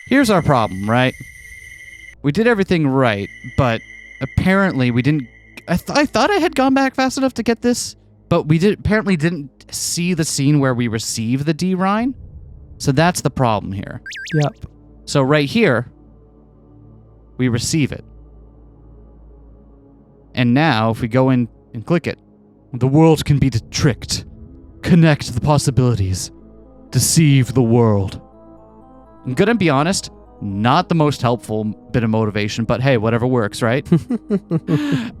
Here's our problem, right? We did everything right, but apparently we didn't... I thought I had gone back fast enough to get this, but we apparently didn't see the scene where we receive the D Rhine. So that's the problem here. Yep. So right here, we receive it. And now, if we go in and click it, the world can be tricked. Connect the possibilities. Deceive the world. I'm gonna be honest, not the most helpful bit of motivation, but hey, whatever works, right?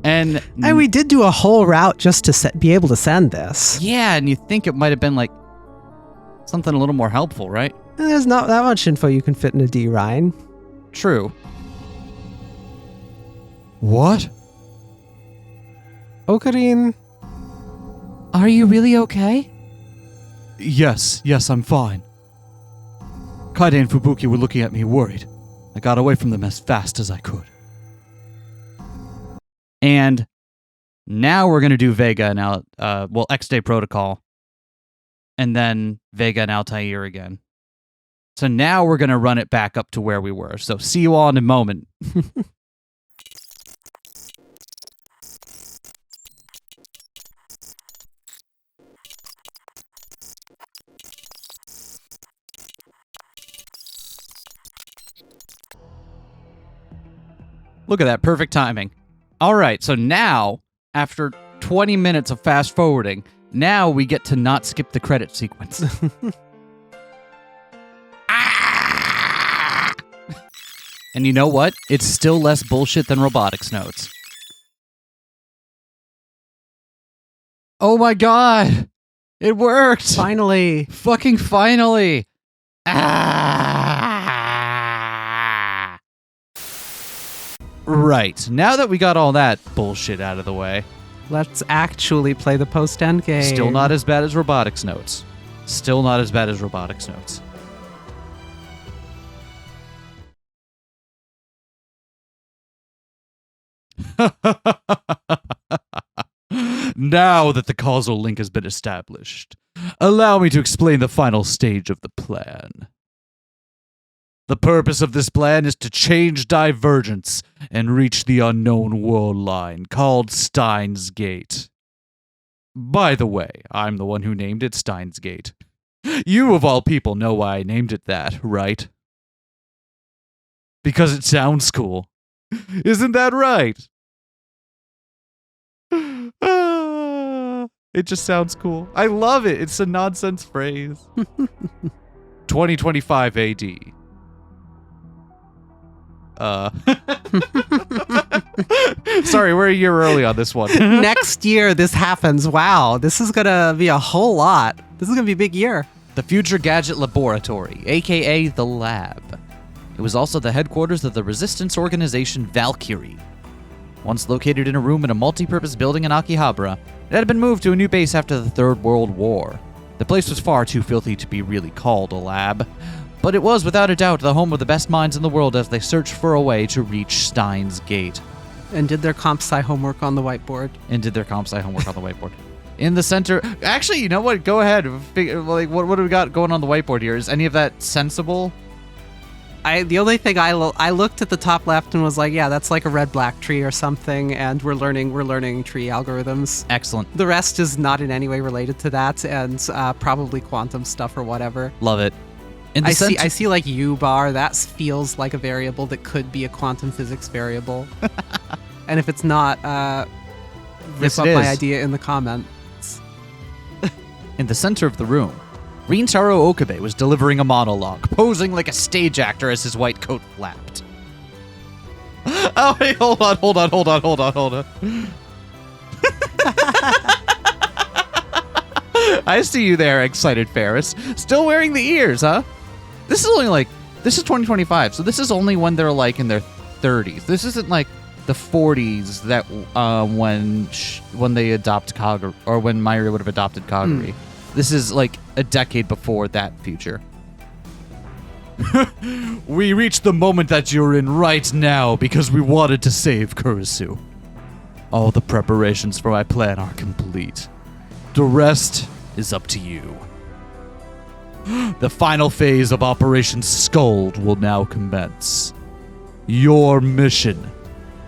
And we did do a whole route just to be able to send this. Yeah, and you think it might have been like something a little more helpful, right? There's not that much info you can fit in a D Rhine. True. What? Ocarine. Are you really okay? Yes, I'm fine. Kaide and Fubuki were looking at me worried. I got away from them as fast as I could. And now we're going to do Vega and X-Day Protocol. And then Vega and Altair again. So now we're going to run it back up to where we were. So see you all in a moment. Look at that, perfect timing. All right, so now, after 20 minutes of fast forwarding, now we get to not skip the credit sequence. And you know what? It's still less bullshit than robotics notes. Oh my god! It worked! Finally! Fucking finally! Right, now that we got all that bullshit out of the way. Let's actually play the post-end game. Still not as bad as robotics notes. Still not as bad as robotics notes. Now that the causal link has been established, allow me to explain the final stage of the plan. The purpose of this plan is to change divergence and reach the unknown world line called Steins Gate. By the way, I'm the one who named it Steins Gate. You, of all people, know why I named it that, right? Because it sounds cool. Isn't that right? It just sounds cool. I love it. It's a nonsense phrase. 2025 AD. Sorry, we're a year early on this one. Next year, this happens. Wow, this is gonna be a whole lot. This is gonna be a big year. The Future Gadget Laboratory, aka the Lab. It was also the headquarters of the resistance organization Valkyrie. Once located in a room in a multi-purpose building in Akihabara, it had been moved to a new base after the Third World War. The place was far too filthy to be really called a lab, but it was without a doubt the home of the best minds in the world as they searched for a way to reach Steins Gate. And did their comp sci homework on the whiteboard. In the center... Actually, you know what? Go ahead. Like, what do we got going on the whiteboard here? Is any of that sensible? The only thing I looked at the top left and was like, yeah, that's like a red-black tree or something, and we're learning tree algorithms. Excellent. The rest is not in any way related to that, and probably quantum stuff or whatever. Love it. I see like U-bar. That feels like a variable that could be a quantum physics variable. And if it's not, rip up my idea in the comments. In the center of the room, Rintaro Okabe was delivering a monologue, posing like a stage actor as his white coat flapped. Oh, wait, hold on. I see you there, excited Ferris. Still wearing the ears, huh? This is 2025, so this is only when they're like in their 30s. This isn't like the 40s that when they adopt Kagura, or when Mayuri would have adopted Kagura. This is like a decade before that future. We reached the moment that you're in right now because we wanted to save Kurisu. All the preparations for my plan are complete. The rest is up to you. The final phase of Operation Scold will now commence. Your mission: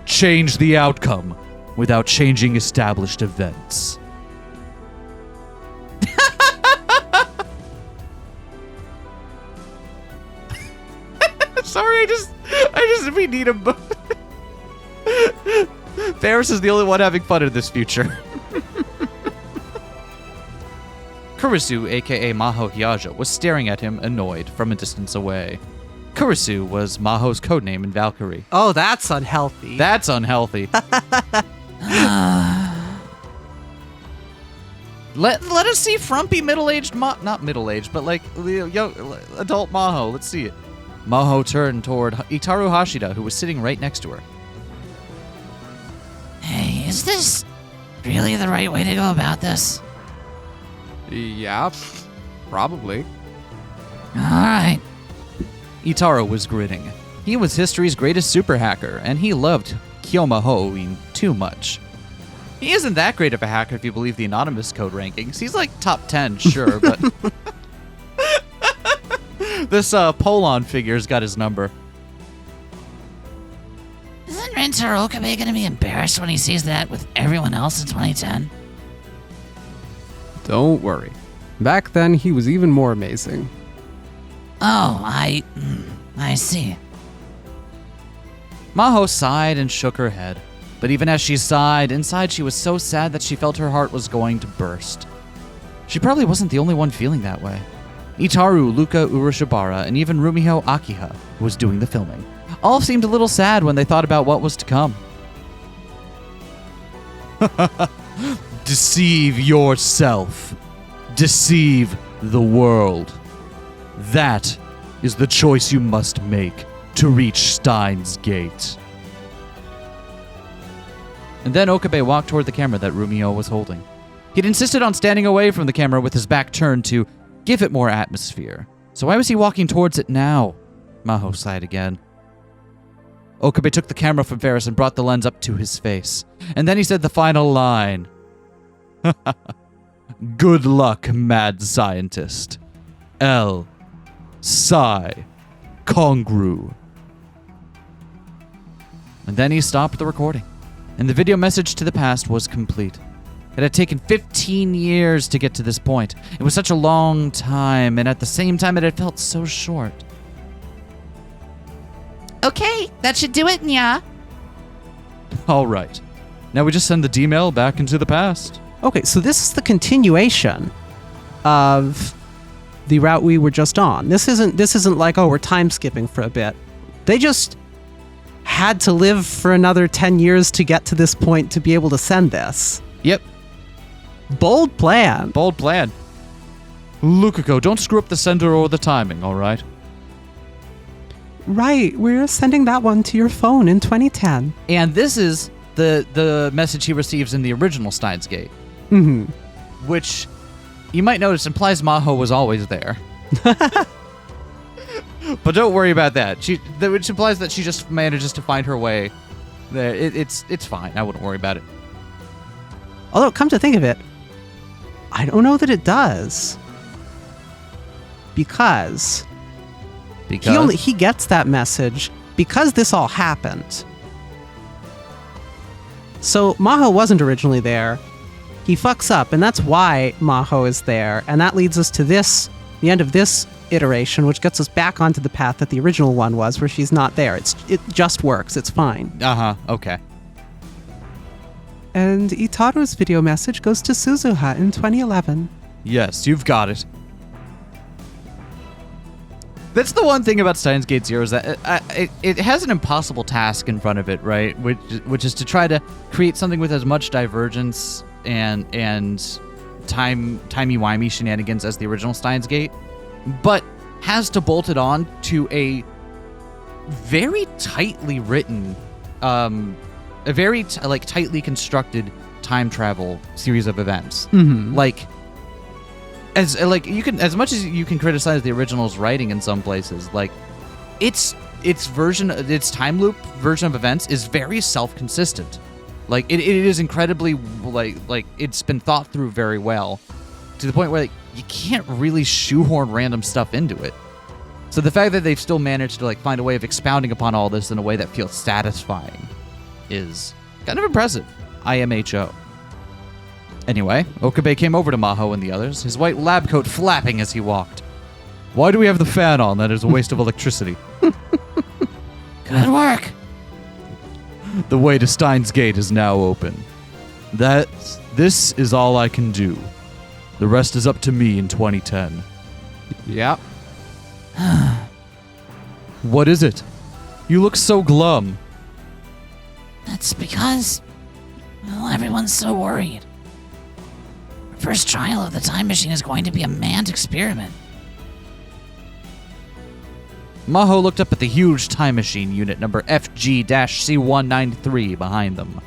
change the outcome without changing established events. Sorry, we need him. Ferris is the only one having fun in this future. Kurisu, aka Maho Hyaja, was staring at him, annoyed, from a distance away. Kurisu was Maho's codename in Valkyrie. Oh, that's unhealthy. That's unhealthy. Let us see frumpy middle-aged not middle-aged, but like young adult Maho. Let's see it. Maho turned toward Itaru Hashida, who was sitting right next to her. Hey, is this really the right way to go about this? Yeah, probably. All right. Itaru was grinning. He was history's greatest super hacker, and he loved Kyoma Hoin too much. He isn't that great of a hacker if you believe the anonymous code rankings. He's like top 10, sure, but... This Polon figure's got his number. Isn't Rintaro Okabe gonna be embarrassed when he sees that with everyone else in 2010? Don't worry. Back then, he was even more amazing. Oh, I see. Maho sighed and shook her head. But even as she sighed, inside she was so sad that she felt her heart was going to burst. She probably wasn't the only one feeling that way. Itaru, Luca Urashibara, and even Rumiho Akiha, who was doing the filming, all seemed a little sad when they thought about what was to come. Deceive yourself. Deceive the world. That is the choice you must make to reach Steins Gate. And then Okabe walked toward the camera that Rumio was holding. He'd insisted on standing away from the camera with his back turned to give it more atmosphere. So why was he walking towards it now? Maho sighed again. Okabe took the camera from Ferris and brought the lens up to his face. And then he said the final line. Good luck, mad scientist. L. Psi. Congru. And then he stopped the recording. And the video message to the past was complete. It had taken 15 years to get to this point. It was such a long time, and at the same time it had felt so short. Okay, that should do it, nya. All right. Now we just send the D-mail back into the past. Okay, so this is the continuation of the route we were just on. This isn't like, oh, we're time skipping for a bit. They just had to live for another 10 years to get to this point to be able to send this. Yep. Bold plan. Bold plan. Lukako, don't screw up the sender or the timing, all right? Right, we're sending that one to your phone in 2010. And this is the message he receives in the original Steins Gate. Mm-hmm. Which, you might notice, implies Maho was always there. But don't worry about that. Which implies that she just manages to find her way there. It's fine. I wouldn't worry about it. Although, come to think of it, I don't know that it does. Because he gets that message because this all happened. So Maho wasn't originally there. He fucks up, and that's why Maho is there. And that leads us to the end of this iteration, which gets us back onto the path that the original one was, where she's not there. It just works. It's fine. Uh-huh. Okay. And Itaru's video message goes to Suzuha in 2011. Yes, you've got it. That's the one thing about Steins Gate Zero is that it has an impossible task in front of it, right? Which is to try to create something with as much divergence and timey-wimey shenanigans as the original Steins Gate, but has to bolt it on to a very tightly written, a very tightly constructed time travel series of events. Mm-hmm. As much as you can criticize the original's writing in some places, like its time loop version of events is very self-consistent. Like it is incredibly like it's been thought through very well, to the point where like you can't really shoehorn random stuff into it. So the fact that they've still managed to find a way of expounding upon all this in a way that feels satisfying is kind of impressive. IMHO. Anyway, Okabe came over to Maho and the others, his white lab coat flapping as he walked. Why do we have the fan on? That is a waste of electricity. Good work. The way to Steins Gate is now open. This is all I can do. The rest is up to me in 2010. Yep. What is it? You look so glum. That's because, well, everyone's so worried. Our first trial of the time machine is going to be a manned experiment. Maho looked up at the huge time machine unit number FG-C193 behind them.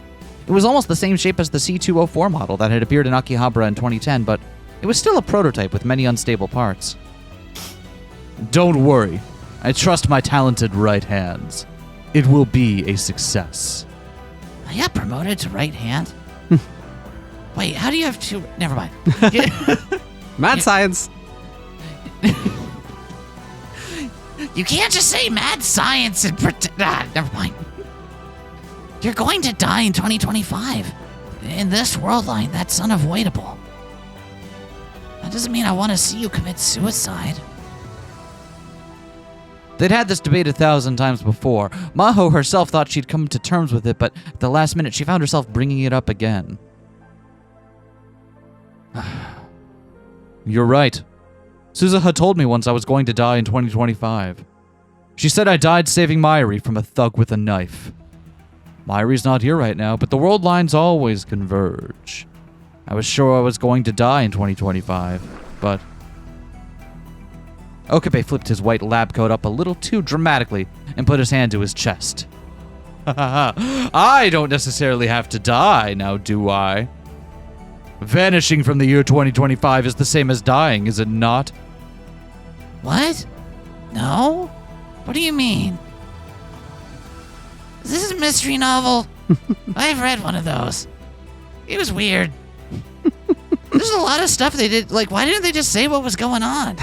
It was almost the same shape as the C204 model that had appeared in Akihabara in 2010, but it was still a prototype with many unstable parts. Don't worry. I trust my talented right hands. It will be a success. I got promoted to right hand? Wait, how do you have two? Never mind. Mad science. You can't just say mad science and pretend. Never mind. You're going to die in 2025. In this world line, that's unavoidable. That doesn't mean I want to see you commit suicide. They'd had this debate 1,000 times before. Maho herself thought she'd come to terms with it, but at the last minute she found herself bringing it up again. You're right. Suzuha told me once I was going to die in 2025. She said I died saving Mairi from a thug with a knife. Mairi's not here right now, but the world lines always converge. I was sure I was going to die in 2025, but... Okabe flipped his white lab coat up a little too dramatically and put his hand to his chest. I don't necessarily have to die, now do I? Vanishing from the year 2025 is the same as dying, is it not? What? No? What do you mean? Is this a mystery novel? I've read one of those. It was weird. There's a lot of stuff they did. Why didn't they just say what was going on?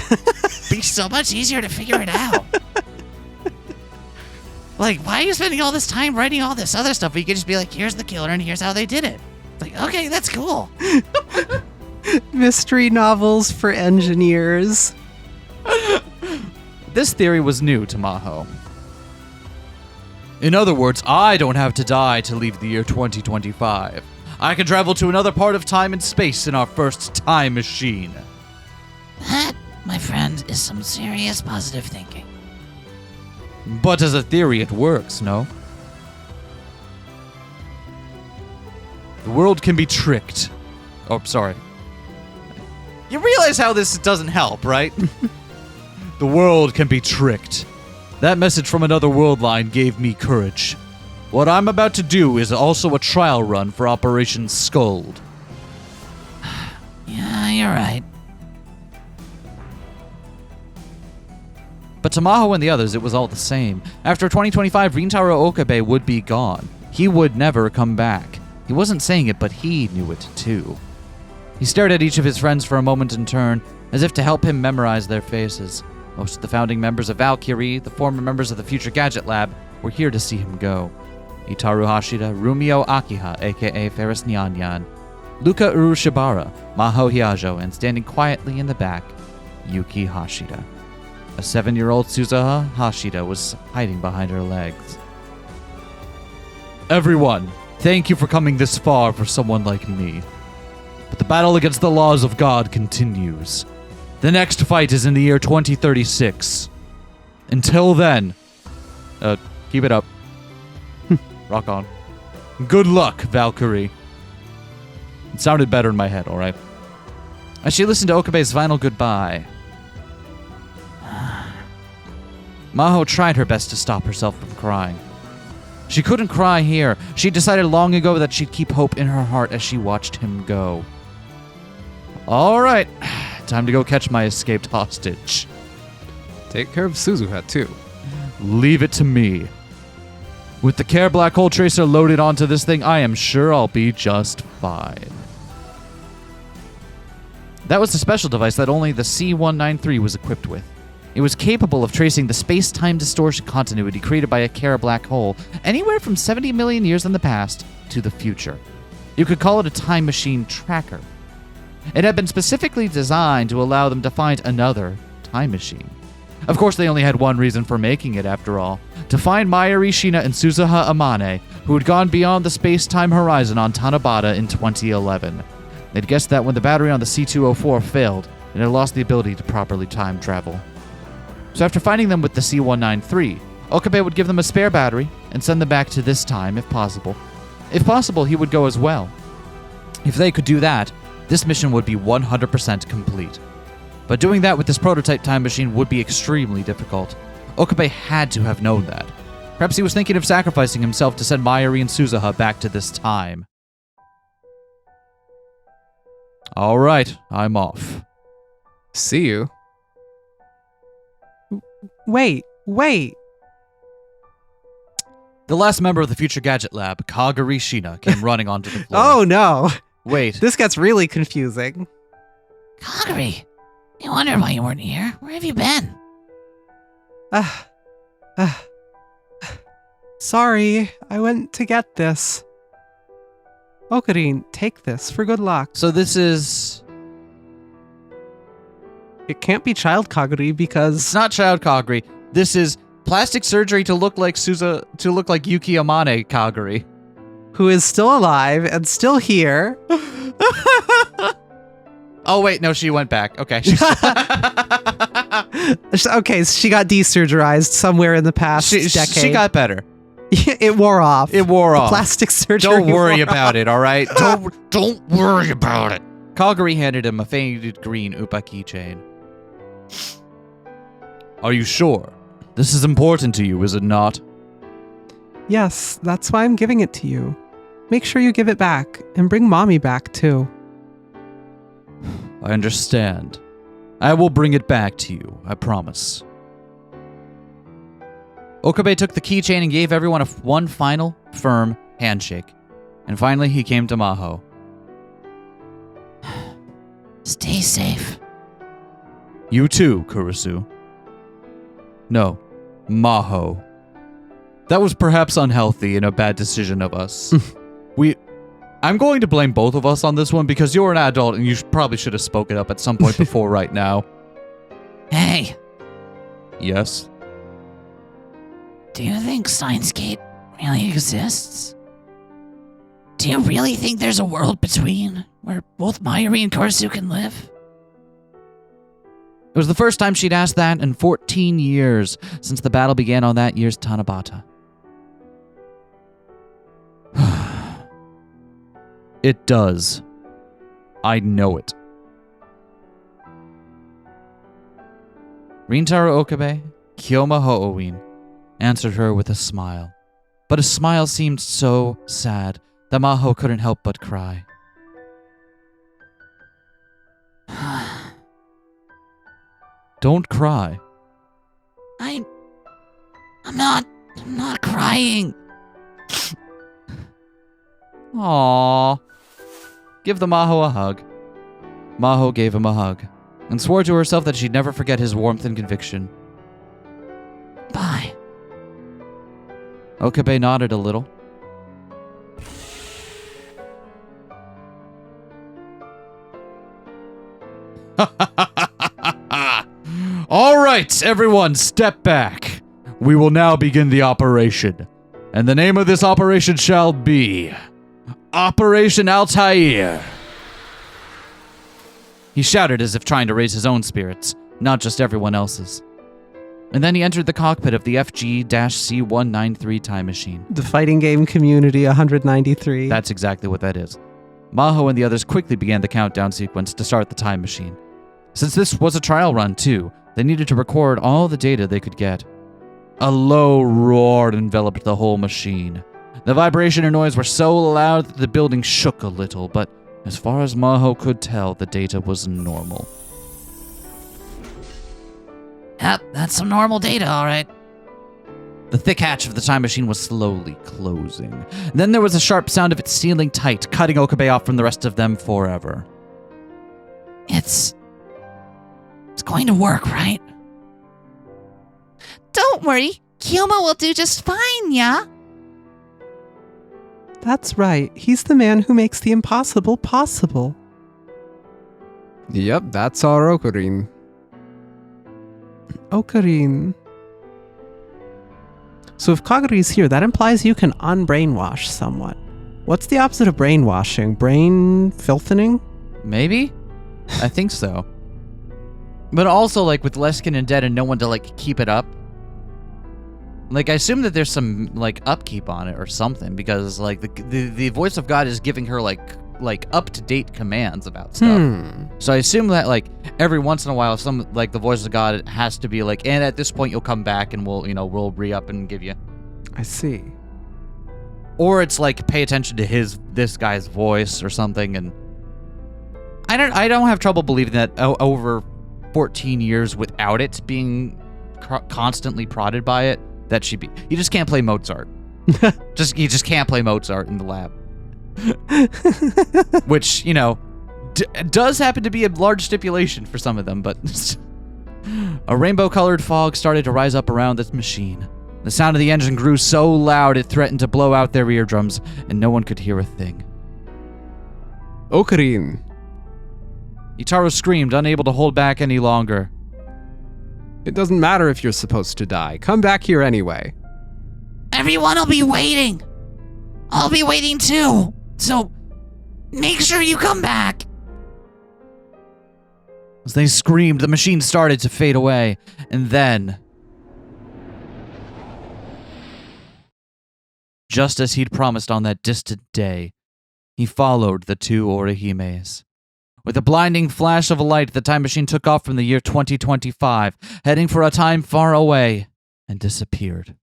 Be so much easier to figure it out. Why are you spending all this time writing all this other stuff? You could just be like, here's the killer and here's how they did it. Okay, that's cool. Mystery novels for engineers. This theory was new to Maho. In other words, I don't have to die to leave the year 2025. I can travel to another part of time and space in our first time machine. That, my friend, is some serious positive thinking. But as a theory, it works, no? The world can be tricked. Oh, sorry. You realize how this doesn't help, right? The world can be tricked. That message from another world line gave me courage. What I'm about to do is also a trial run for Operation Scold. Yeah, you're right. But to Maho and the others, it was all the same. After 2025, Rintaro Okabe would be gone. He would never come back. He wasn't saying it, but he knew it too. He stared at each of his friends for a moment in turn, as if to help him memorize their faces. Most of the founding members of Valkyrie, the former members of the Future Gadget Lab, were here to see him go. Itaru Hashida, Rumio Akiha, aka Ferris Nyanyan, Luka Urushibara, Maho Hyajo, and standing quietly in the back, Yuki Hashida. A 7-year-old Suzuha Hashida was hiding behind her legs. Everyone, thank you for coming this far for someone like me. But the battle against the laws of God continues. The next fight is in the year 2036. Until then, keep it up. Rock on. Good luck, Valkyrie. It sounded better in my head, alright? As she listened to Okabe's final goodbye, Maho tried her best to stop herself from crying. She couldn't cry here. She decided long ago that she'd keep hope in her heart as she watched him go. Alright, time to go catch my escaped hostage. Take care of Suzuha, too. Leave it to me. With the Care Black Hole Tracer loaded onto this thing, I am sure I'll be just fine. That was the special device that only the C-193 was equipped with. It was capable of tracing the space-time distortion continuity created by a Kara black hole anywhere from 70 million years in the past to the future. You could call it a time machine tracker. It had been specifically designed to allow them to find another time machine. Of course, they only had one reason for making it, after all: to find Mayuri Shina and Suzuha Amane, who had gone beyond the space-time horizon on Tanabata in 2011. They'd guessed that when the battery on the C-204 failed, it had lost the ability to properly time travel. So after finding them with the C-193, Okabe would give them a spare battery and send them back to this time, if possible. If possible, he would go as well. If they could do that, this mission would be 100% complete. But doing that with this prototype time machine would be extremely difficult. Okabe had to have known that. Perhaps he was thinking of sacrificing himself to send Mayuri and Suzuha back to this time. All right, I'm off. See you. Wait. The last member of the Future Gadget Lab, Kagari Shina, came running onto the floor. Oh no. Wait. This gets really confusing. Kagari, I wonder why you weren't here. Where have you been? Sorry, I went to get this. Okarin, take this for good luck. So this is... It can't be child Kagari because... It's not Child Kagari. This is plastic surgery to look like Yuki Amane Kagari. Who is still alive and still here. Oh, wait, no, she went back. Okay. Okay, she got desurgerized somewhere in the past decade. She got better. It wore off. It wore off. Plastic surgery. Don't worry wore about off. it, all right? Don't worry about it. Kagari handed him a faded green Upa keychain. Are you sure? This is important to you, is it not? Yes, that's why I'm giving it to you. Make sure you give it back, and bring Mommy back, too. I understand. I will bring it back to you, I promise. Okabe took the keychain and gave everyone one final, firm handshake. And finally, he came to Maho. Stay safe. You too, Kurisu. No, Maho. That was perhaps unhealthy and a bad decision of us. I'm going to blame both of us on this one because you're an adult and you probably should have spoken up at some point before right now. Hey, Yes? do you think Steins really exists? Do you really think there's a world between where both Mayuri and Kurisu can live? It was the first time she'd asked that in 14 years since the battle began on that year's Tanabata. It does. I know it. Rintaro Okabe, Kyoma Ho'owin, answered her with a smile. But his smile seemed so sad that Maho couldn't help but cry. Don't cry. I'm not crying. Aww. Give the Maho a hug. Maho gave him a hug, and swore to herself that she'd never forget his warmth and conviction. Bye. Okabe nodded a little. All right, everyone, step back. We will now begin the operation. And the name of this operation shall be Operation Altair. He shouted as if trying to raise his own spirits, not just everyone else's. And then he entered the cockpit of the FG-C193 time machine. The fighting game community 193. That's exactly what that is. Maho and the others quickly began the countdown sequence to start the time machine. Since this was a trial run, too, they needed to record all the data they could get. A low roar enveloped the whole machine. The vibration and noise were so loud that the building shook a little, but as far as Maho could tell, the data was normal. Yep, that's some normal data, all right. The thick hatch of the time machine was slowly closing. Then there was a sharp sound of it sealing tight, cutting Okabe off from the rest of them forever. It's going to work, right? Don't worry. Kyoma will do just fine, yeah? That's right. He's the man who makes the impossible possible. Yep, that's our Okarin. Okarin. So if Kaguri's here, that implies you can unbrainwash someone. What's the opposite of brainwashing? Brain filthening? Maybe? I think so. But also, like, with Leskin and dead and no one to, like, keep it up. Like, I assume that there's some, like, upkeep on it or something, because, like, the voice of God is giving her, like up-to-date commands about stuff. So I assume that, like, every once in a while, the voice of God has to be like, and at this point you'll come back and we'll re-up and give you. I see. Or it's like, pay attention to this guy's voice or something, and I don't have trouble believing that over 14 years without it being constantly prodded by it, that she'd be. You just can't play Mozart. You just can't play Mozart in the lab. Which, does happen to be a large stipulation for some of them, but a rainbow-colored fog started to rise up around this machine. The sound of the engine grew so loud it threatened to blow out their eardrums, and no one could hear a thing. Okarin. Itaru screamed, unable to hold back any longer. It doesn't matter if you're supposed to die. Come back here anyway. Everyone will be waiting. I'll be waiting too. So, make sure you come back. As they screamed, the machine started to fade away, and then, just as he'd promised on that distant day, he followed the two Orihimes. With a blinding flash of a light, the time machine took off from the year 2025, heading for a time far away, and disappeared.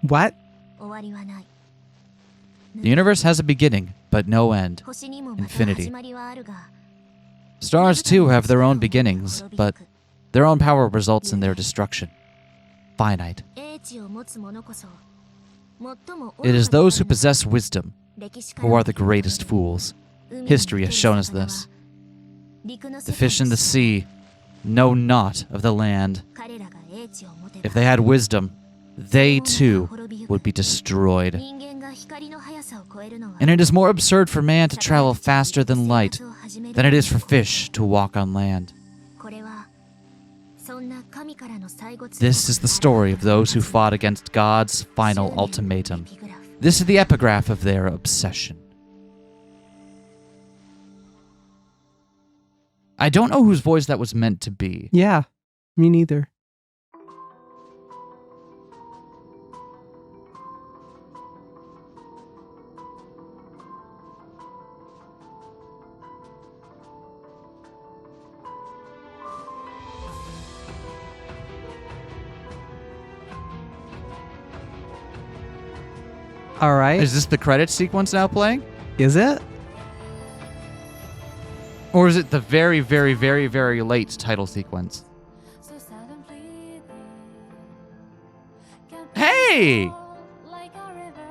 What? The universe has a beginning, but no end. Infinity. Stars, too, have their own beginnings, but their own power results in their destruction. Finite. It is those who possess wisdom who are the greatest fools. History has shown us this. The fish in the sea know naught of the land. If they had wisdom, they too would be destroyed. And it is more absurd for man to travel faster than light than it is for fish to walk on land. This is the story of those who fought against God's final ultimatum. This is the epigraph of their obsession. I don't know whose voice that was meant to be. Yeah, me neither. All right. Is this the credit sequence now playing? Is it? Or is it the very, very, very, very late title sequence? Hey!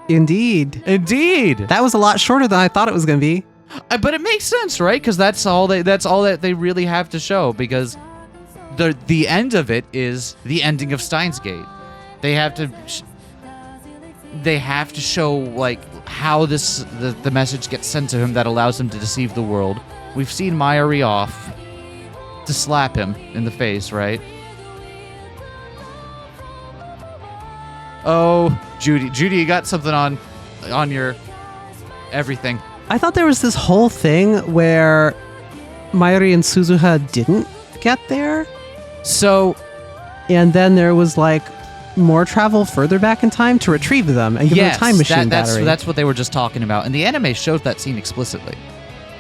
Indeed. Indeed! That was a lot shorter than I thought it was going to be. But it makes sense, right? Because that's all that they really have to show, because the end of it is the ending of Steins Gate. They have to show, like, how the message gets sent to him that allows him to deceive the world. We've seen Mayuri off to slap him in the face, right? Oh, Judy, you got something on your everything. I thought there was this whole thing where Mayuri and Suzuha didn't get there. So, and then there was, like, more travel further back in time to retrieve them and give them a time machine battery. That's what they were just talking about. And the anime shows that scene explicitly.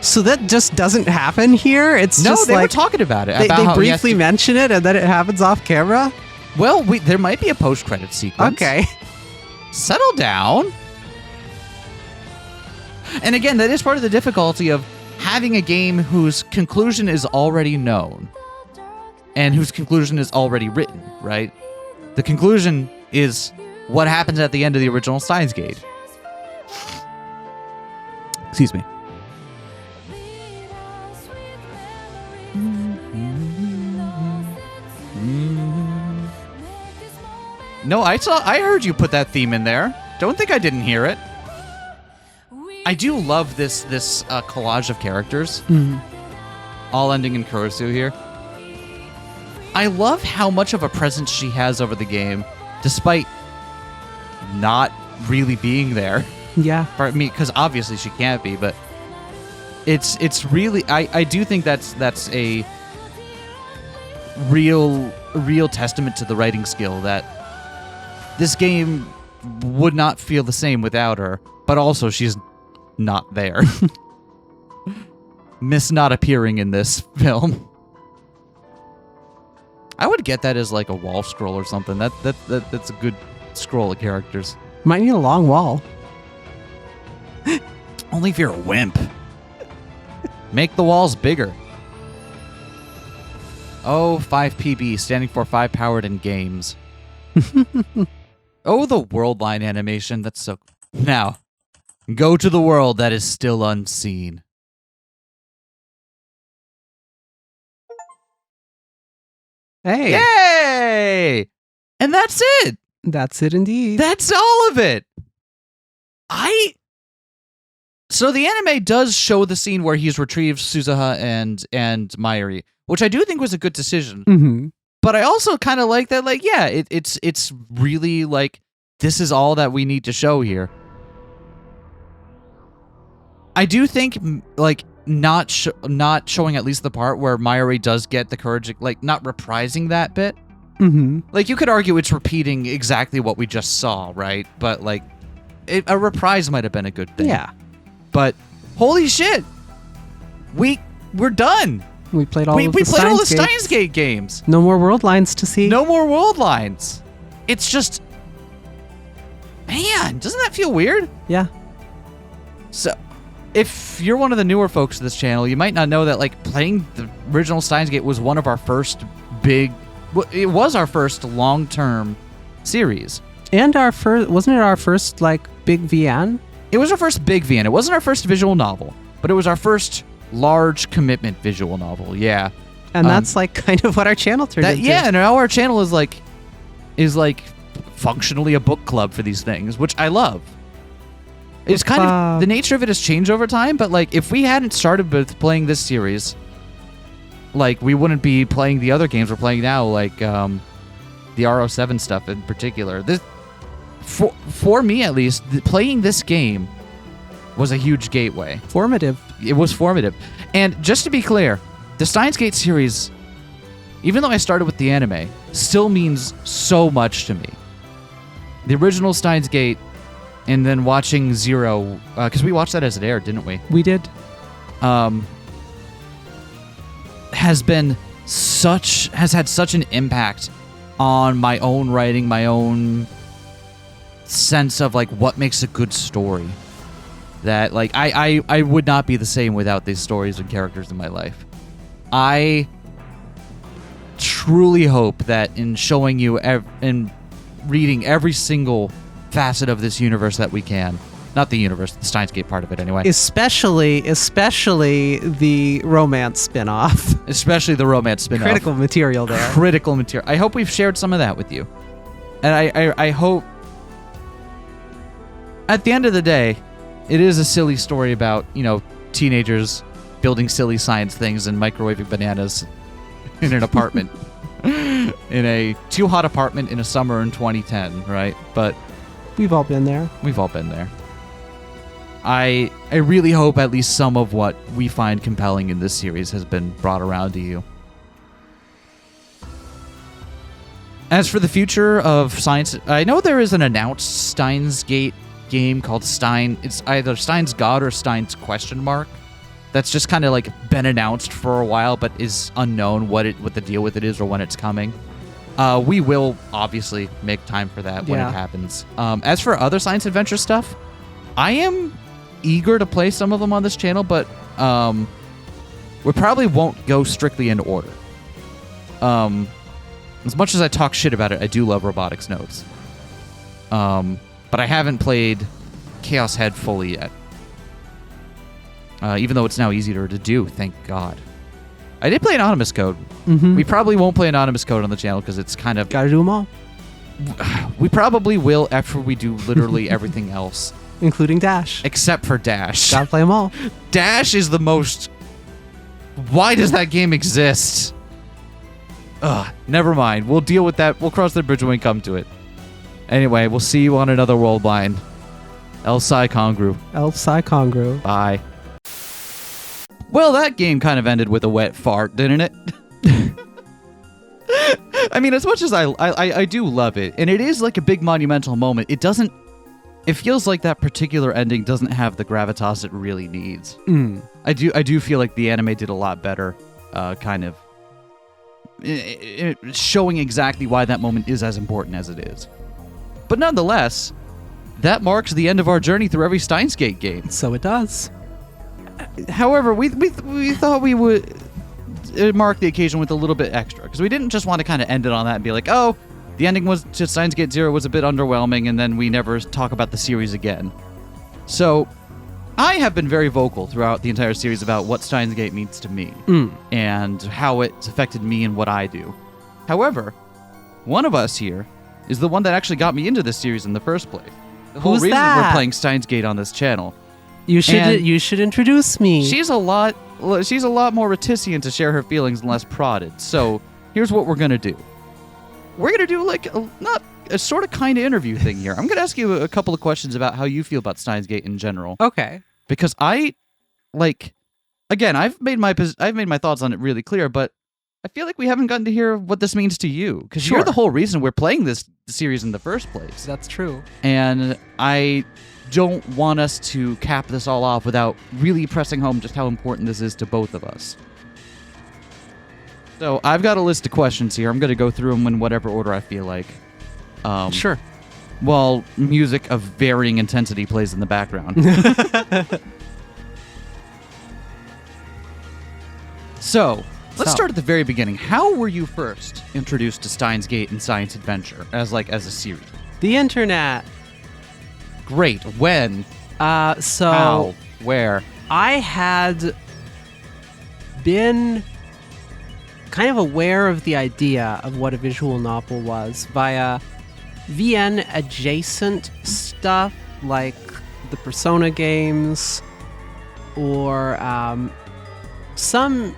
So that just doesn't happen here? It's just they like... were talking about it. They briefly mention it and then it happens off camera? Well, there might be a post-credit sequence. Okay. Settle down. And again, that is part of the difficulty of having a game whose conclusion is already known and whose conclusion is already written, right? The conclusion is what happens at the end of the original Steins Gate. Excuse me. No, I heard you put that theme in there. Don't think I didn't hear it. I do love this collage of characters, all ending in Kurisu here. I love how much of a presence she has over the game, despite not really being there. Yeah. For me, because obviously she can't be, but it's really I do think that's a real testament to the writing skill that this game would not feel the same without her, but also she's not there. Miss not appearing in this film. I would get that as like a wall scroll or something. That's a good scroll of characters. Might need a long wall. Only if you're a wimp. Make the walls bigger. Oh, 5PB, standing for 5 powered in games. Oh, the worldline animation. That's so... Now, go to the world that is still unseen. Hey. Yay! And that's it. That's it indeed. That's all of it. So the anime does show the scene where he's retrieved Suzuha and Mayuri, which I do think was a good decision. Mm-hmm. But I also kind of like that, like, yeah, it's really like, this is all that we need to show here. I do think, like, not showing at least the part where Mayuri does get the courage, like, not reprising that bit. Mm-hmm. Like, you could argue it's repeating exactly what we just saw, right? But, like, a reprise might have been a good thing. Yeah. But, holy shit! We're done! We played all We the played all the Steins Steins Gate games! No more world lines to see. No more world lines! It's just... Man, doesn't that feel weird? Yeah. So, if you're one of the newer folks to this channel, you might not know that, like, playing the original Steins Gate was one of our first big... It was our first long-term series. And our first... Wasn't it our first, like, big VN? It was our first big VN. It wasn't our first visual novel, but it was our first large commitment visual novel, yeah. And that's, like, kind of what our channel turned into. Yeah, and now our channel is like functionally a book club for these things, which I love. It's kind of... The nature of it has changed over time, but, like, if we hadn't started with playing this series, like, we wouldn't be playing the other games we're playing now, like, the RO7 stuff in particular. This... For me, at least, playing this game was a huge gateway. Formative. It was formative. And just to be clear, the Steins Gate series, even though I started with the anime, still means so much to me. The original Steins Gate, and then watching Zero, because we watched that as it aired, didn't we? We did. Has had such an impact on my own writing, my own sense of, like, what makes a good story, that, like, I would not be the same without these stories and characters in my life. I truly hope that in showing you and reading every single facet of this universe that we can, not the universe, the Steins Gate part of it anyway, Especially the romance spin-off. especially the romance spin-off. Critical material there. Critical material. I hope we've shared some of that with you. And I hope at the end of the day, it is a silly story about, you know, teenagers building silly science things and microwaving bananas in an apartment. In a too hot apartment in a summer in 2010, right? But We've all been there. we've all been there. I really hope at least some of what we find compelling in this series has been brought around to you. As for the future of science, I know there is an announced Steins Gate game called Stein. It's either Steins God or Steins ? That's just kind of like been announced for a while, but is unknown what the deal with it is or when it's coming. We will obviously make time for that when it happens. As for other science adventure stuff, I am eager to play some of them on this channel, but we probably won't go strictly in order. As much as I talk shit about it, I do love Robotics Notes. But I haven't played Chaos Head fully yet. even though it's now easier to do, thank God. I did play Anonymous Code. Mm-hmm. We probably won't play Anonymous Code on the channel because it's kind of... Gotta do them all, We probably will after we do literally everything else. including Dash. Except for Dash. Gotta play them all. Dash is the most... Why does that game exist? Never mind. We'll deal with that. We'll cross that bridge when we come to it. Anyway, we'll see you on another Worldline. El Psi Congru. Elf Psi Congru. Bye. Well, that game kind of ended with a wet fart, didn't it? I mean, as much as I do love it, and it is like a big monumental moment, it feels like that particular ending doesn't have the gravitas it really needs. I do feel like the anime did a lot better, kind of showing exactly why that moment is as important as it is. But nonetheless, that marks the end of our journey through every Steins Gate game. So it does. However, we thought we would mark the occasion with a little bit extra, because we didn't just want to kind of end it on that and be like, oh, the ending was to Steins Gate 0 was a bit underwhelming, and then we never talk about the series again. So I have been very vocal throughout the entire series about what Steins Gate means to me and how it's affected me and what I do. However, one of us here is the one that actually got me into this series in the first place. The whole Who's reason that? we're playing Steins Gate on this channel. You And should introduce me. She's a lot more reticent to share her feelings and less prodded. So here's what we're gonna do. We're gonna do like a sort of kind of interview thing here. I'm gonna ask you a couple of questions about how you feel about Steins Gate in general. Okay. Because I've made my thoughts on it really clear, but I feel like we haven't gotten to hear what this means to you, because Sure. you're the whole reason we're playing this series in the first place. That's true. And I don't want us to cap this all off without really pressing home just how important this is to both of us. So I've got a list of questions here. I'm going to go through them in whatever order I feel like. Sure. While music of varying intensity plays in the background. So, let's start at the very beginning. How were you first introduced to Steins Gate and Science Adventure as a series? The internet. Great. When? So How? Where? I had been kind of aware of the idea of what a visual novel was via VN adjacent stuff like the Persona games or some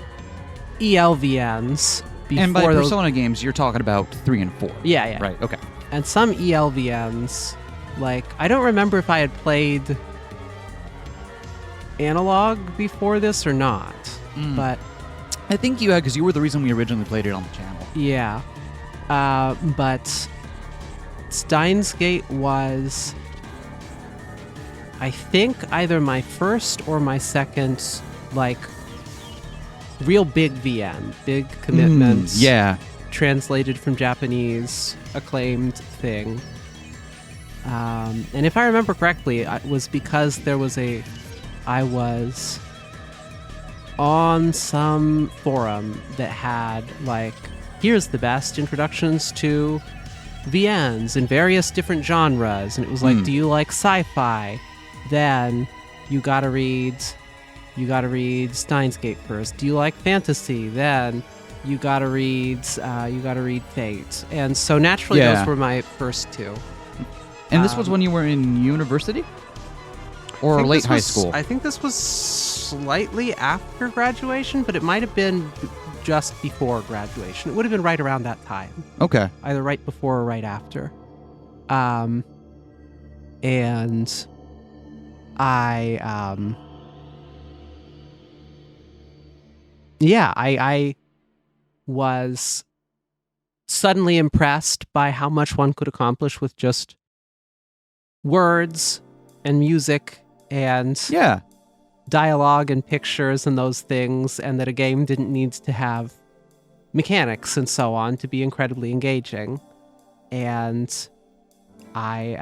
ELVNs before And by those. Persona games, you're talking about 3 and 4. Yeah. Right, okay. And some ELVNs, like, I don't remember if I had played Analog before this or not, but I think you had, because you were the reason we originally played it on the channel. yeah. But Steins Gate was, I think, either my first or my second, like, real big VN, big commitments. Yeah. Translated from Japanese, acclaimed thing. And if I remember correctly, it was because I was on some forum that had, like, here's the best introductions to VNs in various different genres. And it was like, do you like sci-fi? Then you gotta read Steins Gate first. Do you like fantasy? Then you gotta read Fate. And so naturally, Yeah. those were my first two. And this was when you were in university? Or late high school? I think this was slightly after graduation, but it might have been just before graduation. It would have been right around that time, Okay. either right before or right after. And I was suddenly impressed by how much one could accomplish with just words and music and Yeah. dialogue and pictures and those things, and that a game didn't need to have mechanics and so on to be incredibly engaging. And I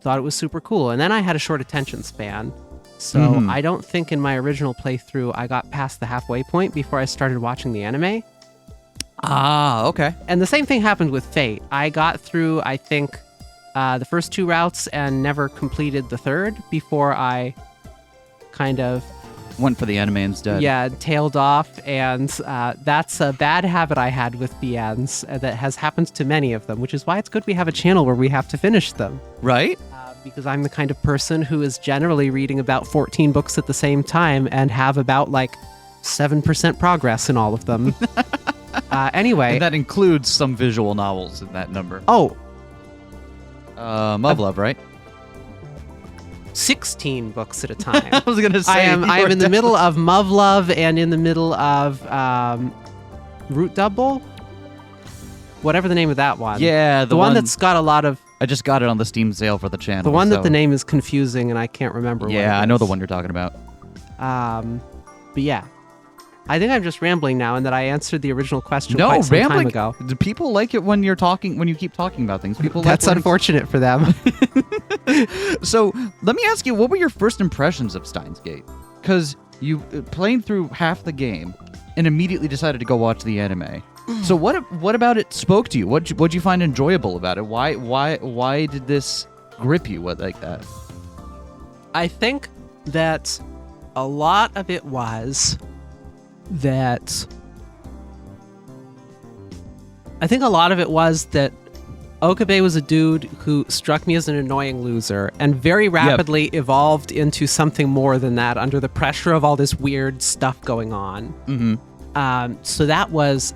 thought it was super cool. And then I had a short attention span. So I don't think in my original playthrough I got past the halfway point before I started watching the anime. Ah, okay. And the same thing happened with Fate. I got through, I think, the first two routes and never completed the third before I kind of Went for the anime instead. tailed off, and that's a bad habit I had with BNs that has happened to many of them, which is why it's good we have a channel where we have to finish them. Right? Because I'm the kind of person who is generally reading about 14 books at the same time and have about like 7% progress in all of them. Anyway. And that includes some visual novels in that number. Oh. Love, right? 16 books at a time. I was going to say. I am in the middle of Love and in the middle of Root Double? Whatever the name of that one. Yeah, the one that's got a lot of... I just got it on the Steam sale for the channel. The one that the name is confusing and I can't remember what it is. Yeah, I know the one you're talking about. But yeah. I think I'm just rambling now and that I answered the original question quite some time ago. Do people like it when you keep talking about things? People That's unfortunate for them. So let me ask you, what were your first impressions of Steins Gate? Because you played through half the game and immediately decided to go watch the anime. So what about it spoke to you? What'd you find enjoyable about it? Why did this grip you like that? I think that a lot of it was that Okabe was a dude who struck me as an annoying loser and very rapidly evolved into something more than that under the pressure of all this weird stuff going on. Mm-hmm. So that was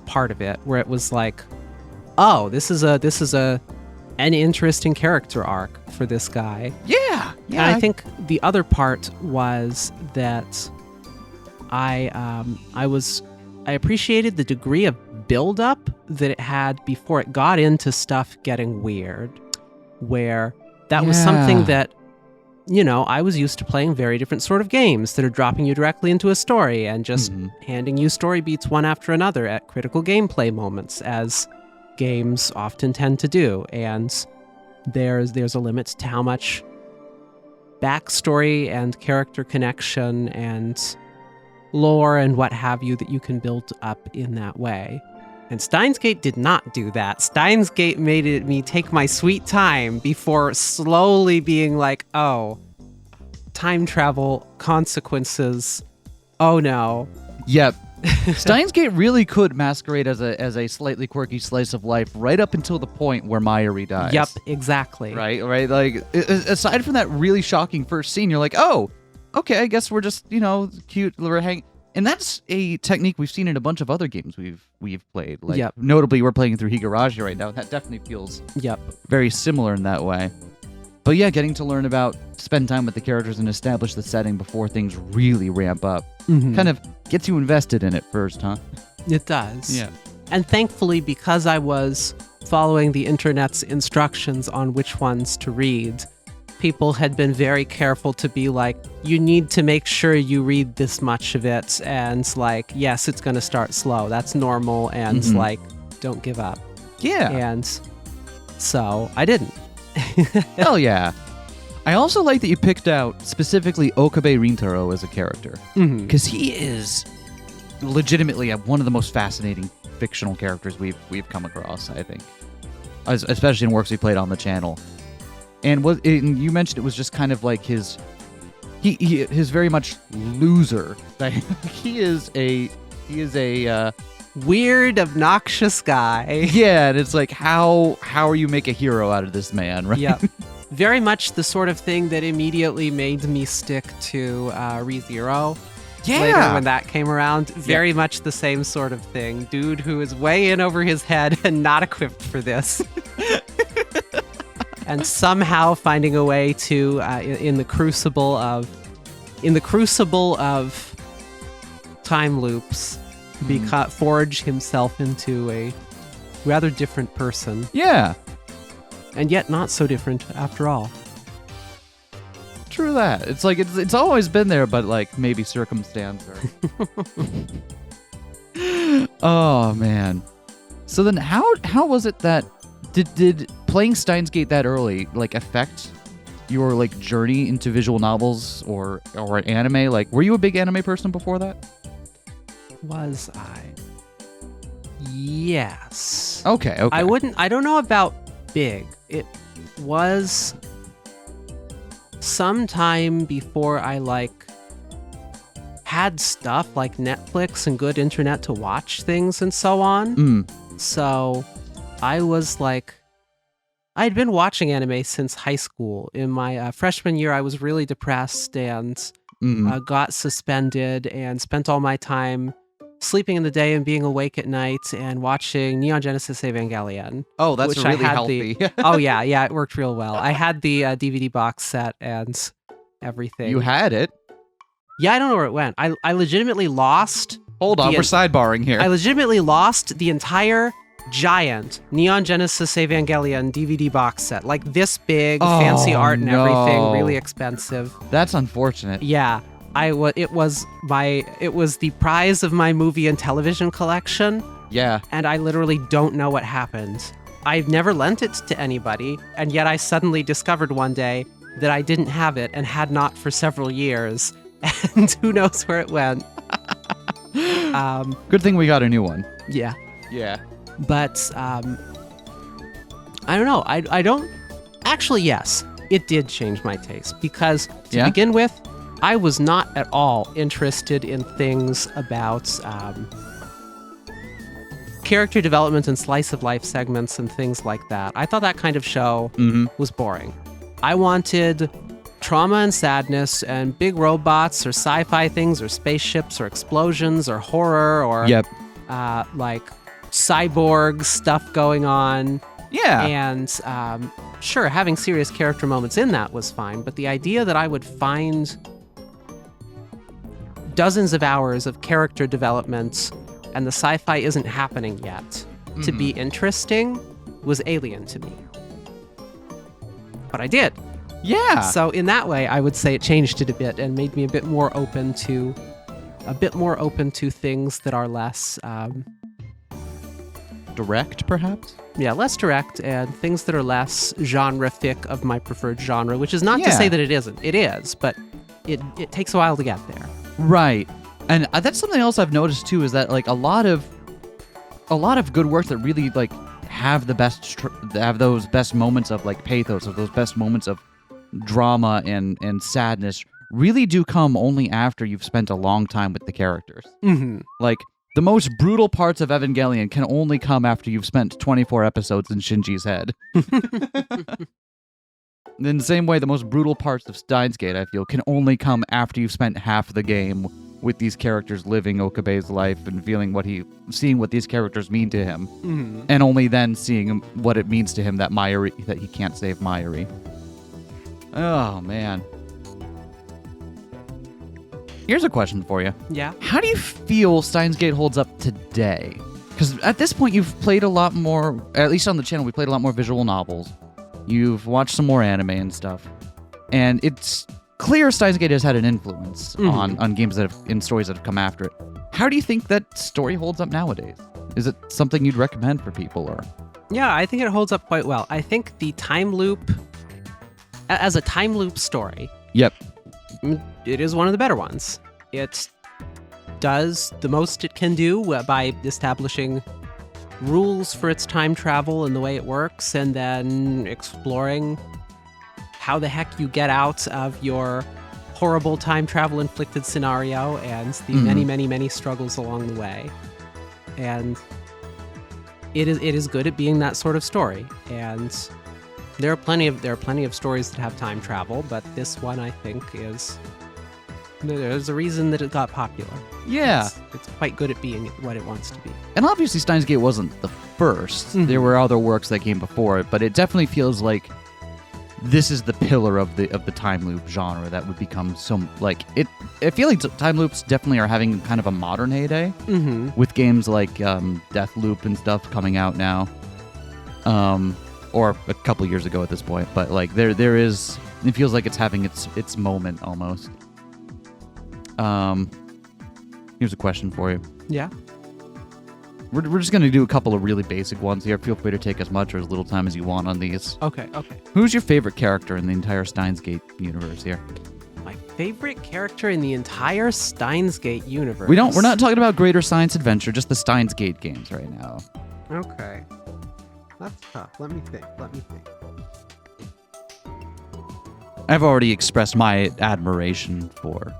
part of it, where it was like, oh, this is an interesting character arc for this guy. Yeah. And I think the other part was that I appreciated the degree of build-up that it had before it got into stuff getting weird, where that was something that, I was used to playing very different sort of games that are dropping you directly into a story and just handing you story beats one after another at critical gameplay moments, as games often tend to do. And there's a limit to how much backstory and character connection and lore and what have you that you can build up in that way. And Steins Gate did not do that. Steins Gate made me take my sweet time before slowly being like, oh, time travel consequences. Oh no. Yep. Steins Gate really could masquerade as a slightly quirky slice of life right up until the point where Mayuri dies. Yep, exactly. Right. Like, aside from that really shocking first scene, you're like, oh, okay, I guess we're just, cute, we're hanging. And that's a technique we've seen in a bunch of other games we've played. Like, notably, we're playing through Higurashi right now. That definitely feels very similar in that way. But yeah, getting to spend time with the characters and establish the setting before things really ramp up kind of gets you invested in it first, huh? It does. Yeah. And thankfully, because I was following the internet's instructions on which ones to read, people had been very careful to be like, you need to make sure you read this much of it, and like, yes, it's going to start slow. That's normal, and like, don't give up. Yeah. And so I didn't. Hell yeah. I also like that you picked out specifically Okabe Rintaro as a character, because he is legitimately one of the most fascinating fictional characters we've come across, I think, especially in works we played on the channel. And you mentioned it was just kind of like his very much loser. He is a weird, obnoxious guy. Yeah, and it's like how are you make a hero out of this man, right? Yeah. Very much the sort of thing that immediately made me stick to ReZero. Yeah. Later when that came around, very much the same sort of thing. Dude who is way in over his head and not equipped for this. And somehow finding a way to, in the crucible of time loops, forge himself into a rather different person. Yeah. And yet not so different after all. True that. It's like it's always been there, but like maybe circumstance or... Oh man. So then how was it that did playing Steins Gate that early like affect your like journey into visual novels or anime? Like, were you a big anime person before that? Was I? Yes. Okay. I don't know about big. It was some time before I had stuff like Netflix and good internet to watch things and so on. So I was I'd been watching anime since high school. In my freshman year, I was really depressed and got suspended and spent all my time sleeping in the day and being awake at night and watching Neon Genesis Evangelion. Oh, that's which really I had healthy. Oh, yeah, it worked real well. I had the DVD box set and everything. You had it? Yeah, I don't know where it went. I legitimately lost... Hold on, we're sidebarring here. I legitimately lost the entire giant Neon Genesis Evangelion DVD box set. Like this big, fancy art and everything, really expensive. That's unfortunate. Yeah. It was the prize of my movie and television collection. Yeah. And I literally don't know what happened. I've never lent it to anybody, and yet I suddenly discovered one day that I didn't have it and had not for several years, and who knows where it went. Good thing we got a new one. Yeah. Yeah. But I don't know. I don't actually. Yes, it did change my taste because to begin with, I was not at all interested in things about character development and slice of life segments and things like that. I thought that kind of show was boring. I wanted trauma and sadness and big robots or sci-fi things or spaceships or explosions or horror or like cyborg stuff going on. Yeah. And sure, having serious character moments in that was fine, but the idea that I would find dozens of hours of character development and the sci-fi isn't happening yet to be interesting was alien to me. But I did. Yeah. So in that way, I would say it changed it a bit and made me a bit more open to things that are less direct, perhaps? Yeah, less direct, and things that are less genre-fic of my preferred genre, which is not to say that it isn't. It is, but it takes a while to get there. Right. And that's something else I've noticed too, is that like a lot of good work that really like have those best moments of like pathos, of those best moments of drama and sadness really do come only after you've spent a long time with the characters. Like the most brutal parts of Evangelion can only come after you've spent 24 episodes in Shinji's head. In the same way, the most brutal parts of Steins Gate, I feel, can only come after you've spent half the game with these characters living Okabe's life and seeing what these characters mean to him, and only then seeing what it means to him that he can't save Mayuri. Oh man. Here's a question for you. Yeah. How do you feel Steins Gate holds up today? Because at this point, you've played a lot more, at least on the channel, we played a lot more visual novels. You've watched some more anime and stuff. And it's clear Steins Gate has had an influence on games in stories that have come after it. How do you think that story holds up nowadays? Is it something you'd recommend for people, or? Yeah, I think it holds up quite well. I think the time loop, as a time loop story, Yep. it is one of the better ones. It does the most it can do by establishing rules for its time travel and the way it works, and then exploring how the heck you get out of your horrible time travel inflicted scenario and the many, many, many struggles along the way. And it is good at being that sort of story. And there are plenty of stories that have time travel, but this one I think there's a reason that it got popular. Yeah. It's quite good at being what it wants to be. And obviously Steins Gate wasn't the first. There were other works that came before it, but it definitely feels like this is the pillar of the time loop genre that would become I feel like time loops definitely are having kind of a modern heyday with games like Deathloop and stuff coming out now, or a couple years ago at this point. But like there is, it feels like it's having its moment almost. Here's a question for you. Yeah. We're just going to do a couple of really basic ones here. Feel free to take as much or as little time as you want on these. Okay. Who's your favorite character in the entire Steins Gate universe here? My favorite character in the entire Steins Gate universe. We're not talking about Greater Science Adventure, just the Steins Gate games right now. Okay. That's tough. Let me think. I've already expressed my admiration for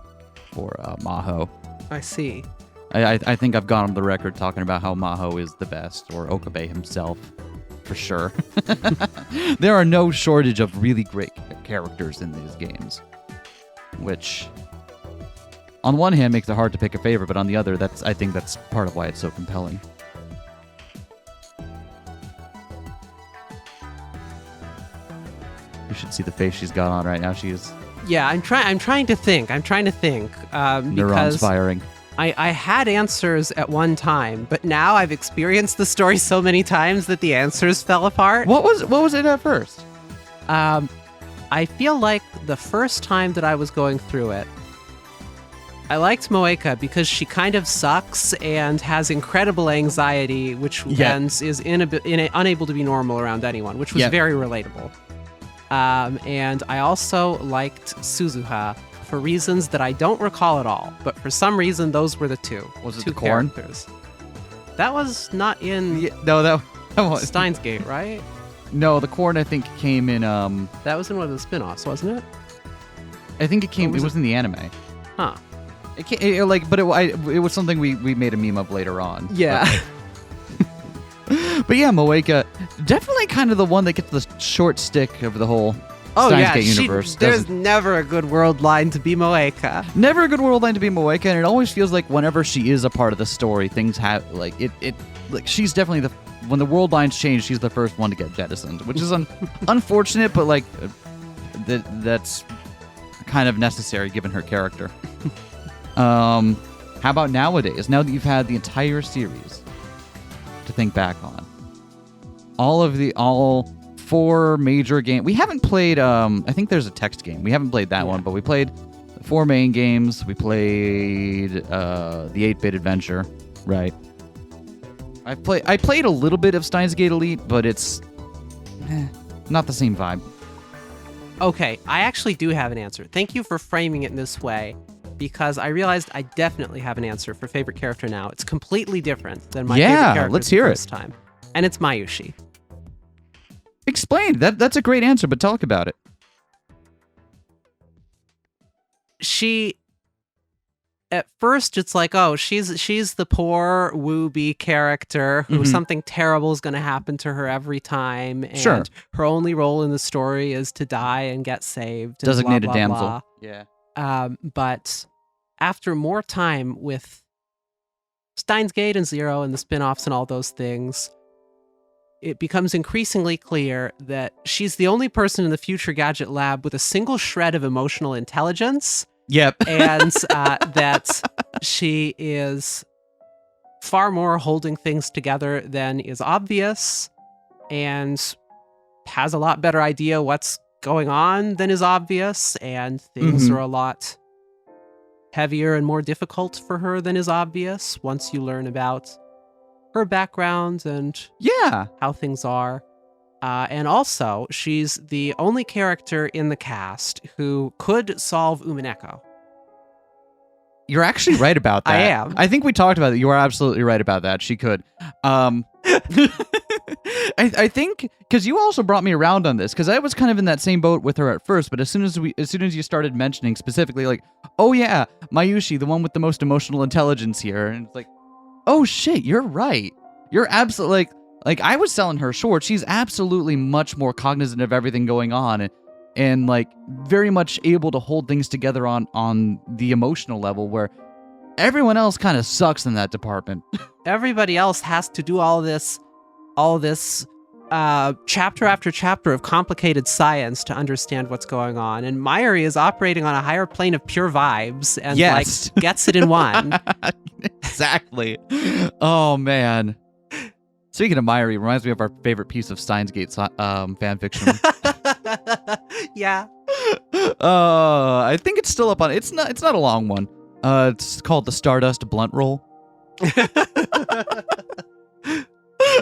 Maho. I see. I think I've gone on the record talking about how Maho is the best, or Okabe himself, for sure. There are no shortage of really great characters in these games, which, on one hand, makes it hard to pick a favorite, but on the other, I think that's part of why it's so compelling. You should see the face she's got on right now. She is Yeah, I'm trying to think. neurons because firing. I had answers at one time, but now I've experienced the story so many times that the answers fell apart. What was it at first? I feel like the first time that I was going through it, I liked Moeka because she kind of sucks and has incredible anxiety, which is unable to be normal around anyone, which was very relatable. And I also liked Suzuha for reasons that I don't recall at all, but for some reason those were the two. Was it two the corn? characters. That was not in No, that was Steins Gate, right? No, the corn I think came in. That was in one of the spin-offs, wasn't it? I think it came. Or was it was in the anime. Huh. It was something we made a meme of later on. Yeah. But yeah, Moeka, definitely kind of the one that gets the short stick of the whole Steins Gate universe. There's never a good world line to be Moeka. Never a good world line to be Moeka, and it always feels like whenever she is a part of the story, things have like she's definitely when the world lines change, she's the first one to get jettisoned, which is unfortunate, but like that's kind of necessary given her character. How about nowadays? Now that you've had the entire series to think back on, all 4 major games. We haven't played. I think there's a text game. We haven't played that one, but we played the 4 main games. We played the 8-bit adventure, right? I played a little bit of Steins Gate Elite, but it's not the same vibe. Okay, I actually do have an answer. Thank you for framing it in this way, because I realized I definitely have an answer for favorite character now. It's completely different than my favorite character let's hear the it. first time. And it's Mayushi. Explain. That's a great answer, but talk about it. At first, it's like, oh, she's the poor wooby character who something terrible is going to happen to her every time, and her only role in the story is to die and get saved. And Designated blah, blah, damsel. blah. Yeah. But after more time with Steins Gate and Zero and the spin-offs and all those things, it becomes increasingly clear that she's the only person in the Future Gadget Lab with a single shred of emotional intelligence. Yep. And that she is far more holding things together than is obvious, and has a lot better idea what's going on than is obvious, and things are a lot heavier and more difficult for her than is obvious once you learn about her background and how things are. And also, she's the only character in the cast who could solve Umineko. You're actually right about that. I am. I think we talked about it. You are absolutely right about that. She could. I think because you also brought me around on this, because I was kind of in that same boat with her at first, but as soon as you started mentioning specifically, like, oh yeah, Mayushi, the one with the most emotional intelligence here, and it's like, oh shit, you're right. You're absolutely like I was selling her short. She's absolutely much more cognizant of everything going on, and like very much able to hold things together on the emotional level, where everyone else kind of sucks in that department. Everybody else has to do all this chapter after chapter of complicated science to understand what's going on, and Mayuri is operating on a higher plane of pure vibes and like gets it in one. Exactly. Oh man. Speaking of Mayuri, it reminds me of our favorite piece of Steins Gate fan fiction. Yeah. I think it's still up on. It's not a long one. It's called the Stardust Blunt Roll.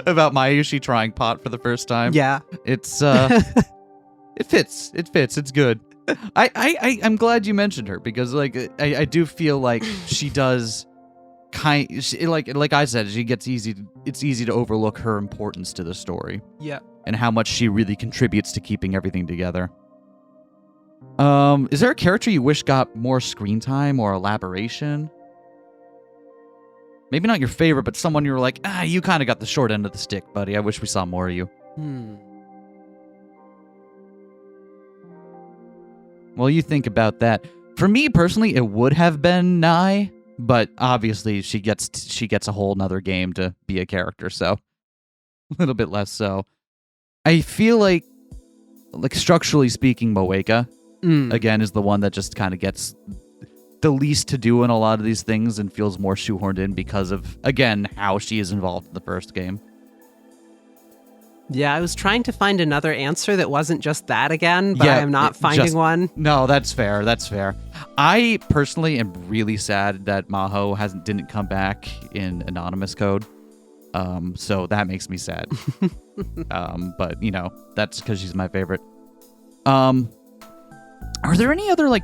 About Mayushi trying pot for the first time. Yeah. It's it fits. It's good. I'm glad you mentioned her, because like I do feel like she does like I said, it's easy to overlook her importance to the story. Yeah. And how much she really contributes to keeping everything together. Is there a character you wish got more screen time or elaboration? Maybe not your favorite, but someone you were like, you kind of got the short end of the stick, buddy. I wish we saw more of you. Well, you think about that. For me personally, it would have been Nai, but obviously she gets a whole nother game to be a character, so a little bit less so. I feel like structurally speaking, Moeka again is the one that just kind of gets the least to do in a lot of these things and feels more shoehorned in because of, again, how she is involved in the first game. Yeah, I was trying to find another answer that wasn't just that again, but I am not finding one. No, that's fair. That's fair. I personally am really sad that Maho didn't come back in anonymous code. So that makes me sad. But that's because she's my favorite. Are there any other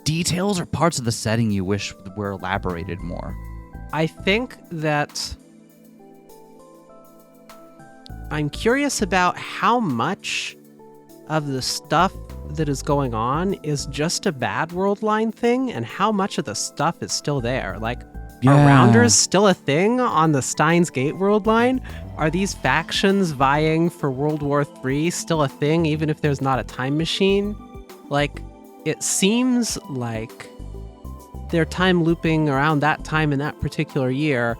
details or parts of the setting you wish were elaborated more? I think that I'm curious about how much of the stuff that is going on is just a bad worldline thing and how much of the stuff is still there. Are rounders still a thing on the Steins Gate worldline? Are these factions vying for World War III still a thing even if there's not a time machine? It seems like their time looping around that time in that particular year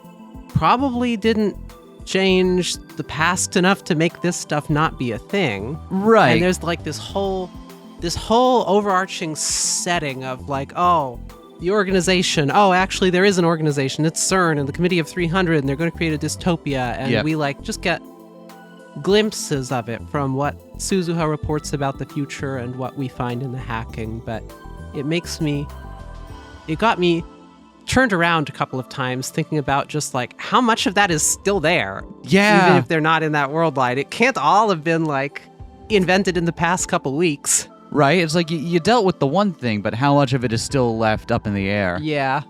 probably didn't change the past enough to make this stuff not be a thing. Right. And there's this whole overarching setting of the organization. Oh, actually there is an organization. It's CERN and the Committee of 300 and they're going to create a dystopia. And we just get glimpses of it from what Suzuha reports about the future and what we find in the hacking. But it got me turned around a couple of times thinking about just how much of that is still there. Yeah. Even if they're not in that world line. It can't all have been invented in the past couple weeks. Right? It's you dealt with the one thing, but how much of it is still left up in the air? Yeah.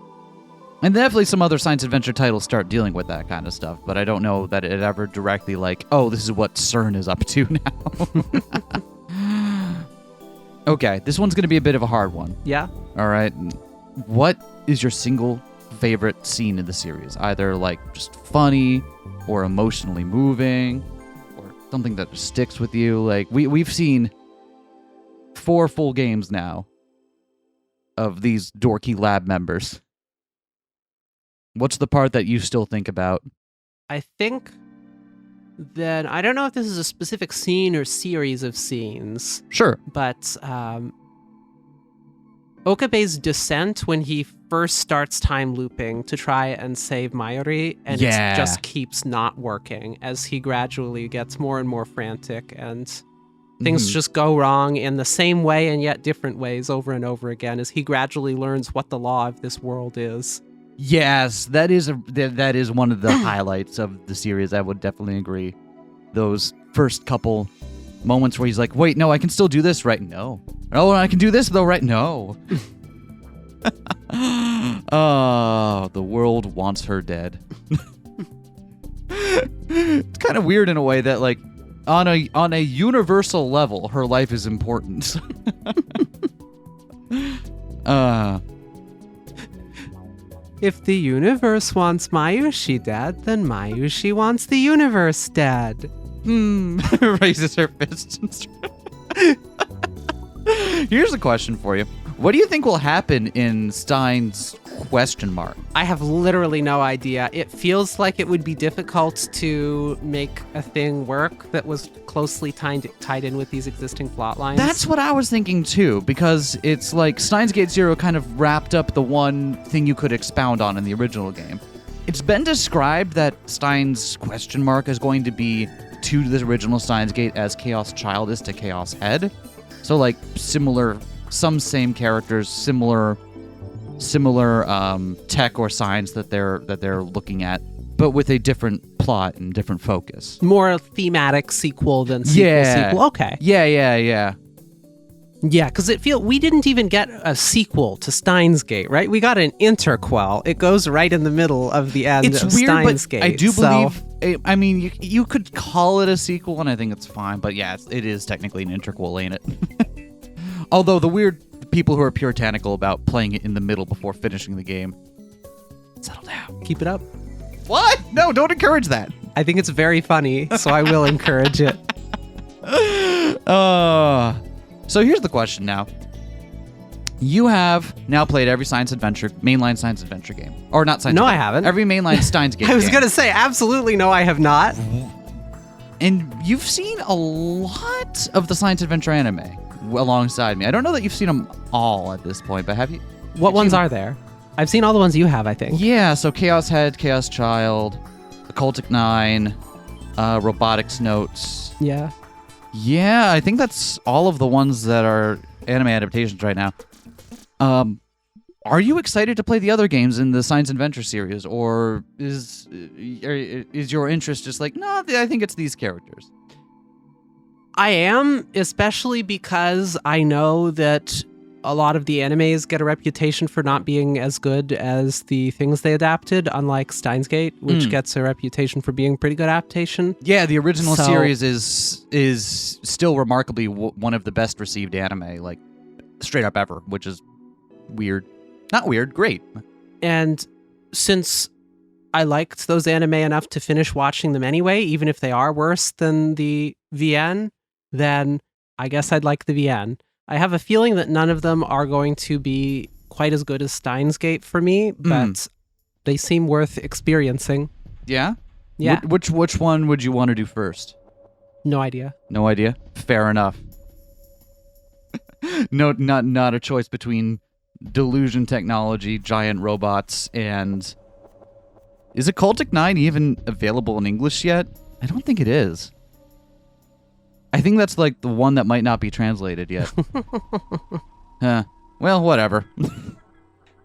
And definitely some other science adventure titles start dealing with that kind of stuff, but I don't know that it ever directly this is what CERN is up to now. Okay, this one's going to be a bit of a hard one. Yeah. All right. What is your single favorite scene in the series? Either just funny or emotionally moving or something that just sticks with you. We've seen 4 full games now of these dorky lab members. What's the part that you still think about? I think that I don't know if this is a specific scene or series of scenes. Sure. But Okabe's descent when he first starts time looping to try and save Mayuri, and it just keeps not working as he gradually gets more and more frantic, and things just go wrong in the same way and yet different ways over and over again as he gradually learns what the law of this world is. Yes, that is one of the highlights of the series. I would definitely agree. Those first couple moments where he's like, wait, no, I can still do this, right? No. Oh, I can do this, though, right? No. Oh, the world wants her dead. It's kind of weird in a way that, on a universal level, her life is important. If the universe wants Mayushi dead, then Mayushi wants the universe dead. Raises her fists. Here's a question for you. What do you think will happen in Steins ? I have literally no idea. It feels like it would be difficult to make a thing work that was closely tied in with these existing plot lines. That's what I was thinking too, because it's Steins Gate Zero kind of wrapped up the one thing you could expound on in the original game. It's been described that Steins ? is going to be to the original Steins Gate as Chaos Child is to Chaos Head. So similar, some same characters, similar tech or science that they're looking at, but with a different plot and different focus. More thematic sequel than sequel. Okay. Yeah. Yeah, because we didn't even get a sequel to Steins Gate, right? We got an interquel. It goes right in the middle of the end of Steins Gate. I do believe. I mean, you could call it a sequel, and I think it's fine. But yeah, it is technically an interquel, ain't it? Although the weird people who are puritanical about playing it in the middle before finishing the game. Settle down. Keep it up. What? No, don't encourage that. I think it's very funny, so I will encourage it. So here's the question now. You have now played every mainline science adventure game. Or not science No, I adventure. haven't. Every mainline Steins game. I was going to say, absolutely no, I have not. And you've seen a lot of the science adventure anime alongside me. I don't know that you've seen them all at this point, but have you? What ones are there? I've seen all the ones you have, I think. Yeah, so Chaos Head, Chaos Child, Occultic 9, Robotics Notes. Yeah. Yeah, I think that's all of the ones that are anime adaptations right now. Are you excited to play the other games in the Science Adventure series, or is your interest just like, no, I think it's these characters? I am, especially because I know that a lot of the animes get a reputation for not being as good as the things they adapted, unlike Steins Gate, which gets a reputation for being pretty good adaptation. Yeah, the original So- series is still remarkably one of the best received anime, like straight up ever, which is weird. Not weird, great. And since I liked those anime enough to finish watching them anyway, even if they are worse than the VN, then I guess I'd like the VN. I have a feeling that none of them are going to be quite as good as Steins Gate for me, but they seem worth experiencing. Yeah? Yeah. Which one would you want to do first? No idea. No idea? Fair enough. No, not a choice between delusion technology, giant robots, and... Is Occultic 9 even available in English yet? I don't think it is. I think that's like the one that might not be translated yet. Well, whatever.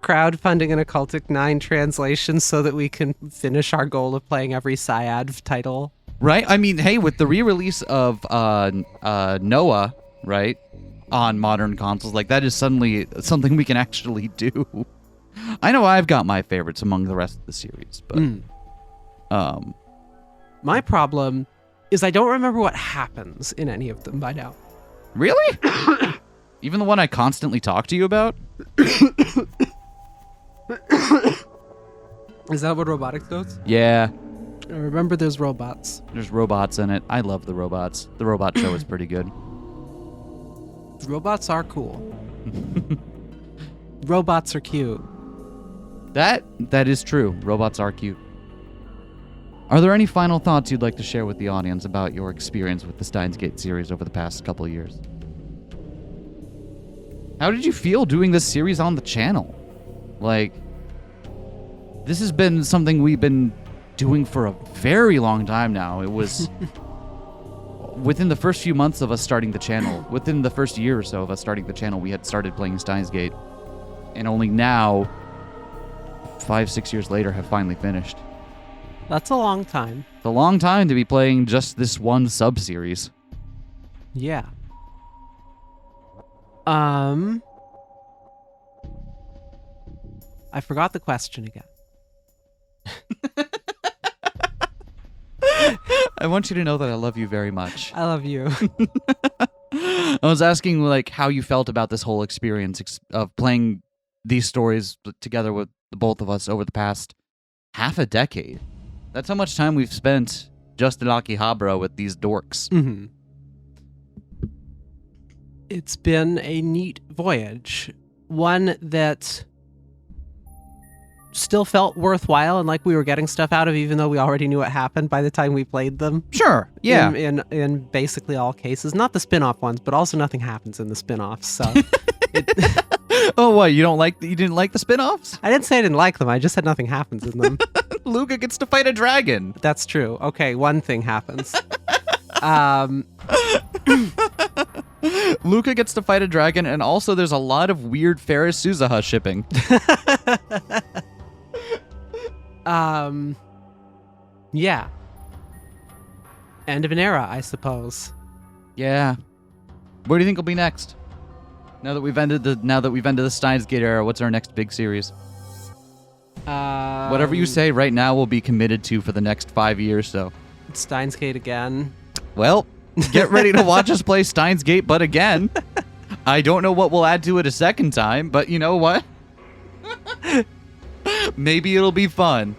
Crowdfunding an Occultic 9 translation so that we can finish our goal of playing every Syad title. Right? I mean, hey, with the re-release of Noah, right, on modern consoles, like that is suddenly something we can actually do. I know I've got my favorites among the rest of the series, but My problem is I don't remember what happens in any of them by now. really? Even the one I constantly talk to you about? Is that what robotics goes? Yeah, I remember there's robots. there's robots in it. I love the robots. The robot show is pretty good. Robots are cool. Robots are cute. That is true. Robots are cute. Are there any final thoughts you'd like to share with the audience about your experience with the Steins Gate series over the past couple of years? How did you feel doing this series on the channel? Like, this has been something we've been doing for a very long time now. It was within the first few months of us starting the channel, within the first year or so of us starting the channel, we had started playing Steins Gate. And only now, 5-6 years later, have finally finished. That's a long time. It's a long time to be playing just this one sub-series. Yeah. I forgot the question again. I want you to know that I love you very much. I love you. I was asking, like, how you felt about this whole experience of playing these stories together with the both of us over the past half a decade. That's how much time we've spent just in Akihabara with these dorks. Mm-hmm. It's been a neat voyage. One that still felt worthwhile and like we were getting stuff out of, even though we already knew what happened by the time we played them. Sure, yeah. In basically all cases. Not the spin-off ones, but also nothing happens in the spin-offs, so... Oh, what? You didn't like the spin-offs? I didn't say I didn't like them, I just said nothing happens in them. Luca gets to fight a dragon. That's true. Okay, one thing happens. Luca gets to fight a dragon, and also there's a lot of weird Ferris Suzaha shipping. Yeah. End of an era, I suppose. Yeah. What do you think will be next? Now that we've ended the Steins Gate era, what's our next big series? Whatever you say right now will be committed to for the next 5 years, so. Steins Gate again. Well, get ready to watch us play Steins Gate, but again. I don't know what we'll add to it a second time, but you know what? Maybe it'll be fun.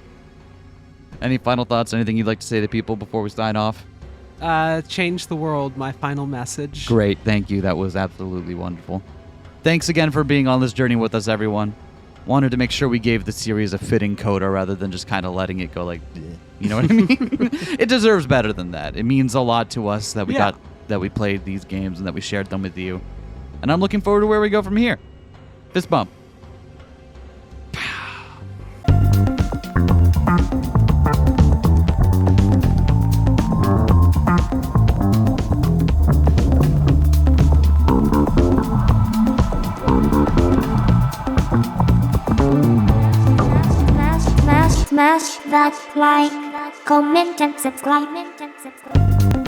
Any final thoughts? Anything you'd like to say to people before we sign off? Change the world, my final message. Great, thank you. That was absolutely wonderful. Thanks again for being on this journey with us, everyone. Wanted to make sure we gave the series a fitting coda rather than just kind of letting it go like, bleh. You know what I mean? It deserves better than that. It means a lot to us that we played these games and that we shared them with you. And I'm looking forward to where we go from here. Fist bump. Smash that like, comment and subscribe.